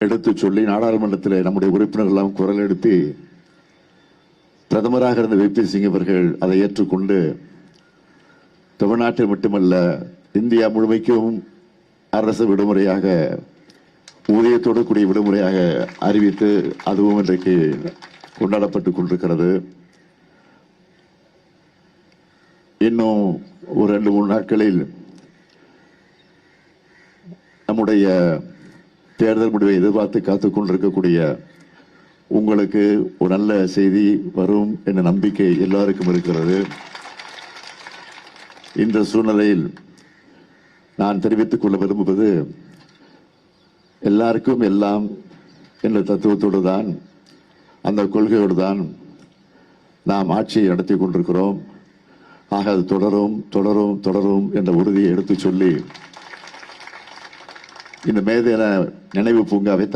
எடுத்து சொல்லி நாடாளுமன்றத்தில் நம்முடைய உறுப்பினர்கள் எல்லாம் குரல் எழுப்பி பிரதமராக இருந்த VP சிங் அவர்கள் அதை ஏற்றுக்கொண்டு தமிழ்நாட்டில் மட்டுமல்ல இந்தியா முழுமைக்கும் அரசு விடுமுறையாக ஊதியத்தோடு கூடிய விடுமுறையாக அறிவித்து அதுவும் இன்றைக்கு கொண்டாடப்பட்டுக் கொண்டிருக்கிறது. இன்னும் ஒரு 2-3 நாட்களில் நம்முடைய தேர்தல் முடிவை எதிர்பார்த்து காத்துக் கொண்டிருக்கக்கூடிய உங்களுக்கு ஒரு நல்ல செய்தி வரும் என்ற நம்பிக்கை எல்லாருக்கும் இருக்கிறது. இந்த சூழ்நிலையில் நான் தெரிவித்துக் கொள்ள விரும்புவது எல்லாருக்கும் எல்லாம் என்ற தத்துவத்தோடு தான் அந்த கொள்கையோடு தான் நாம் ஆட்சியை நடத்தி கொண்டிருக்கிறோம். ஆக அது தொடரும் தொடரும் தொடரும் என்ற உறுதியை எடுத்து சொல்லி இந்த மேதின நினைவு பூங்காவை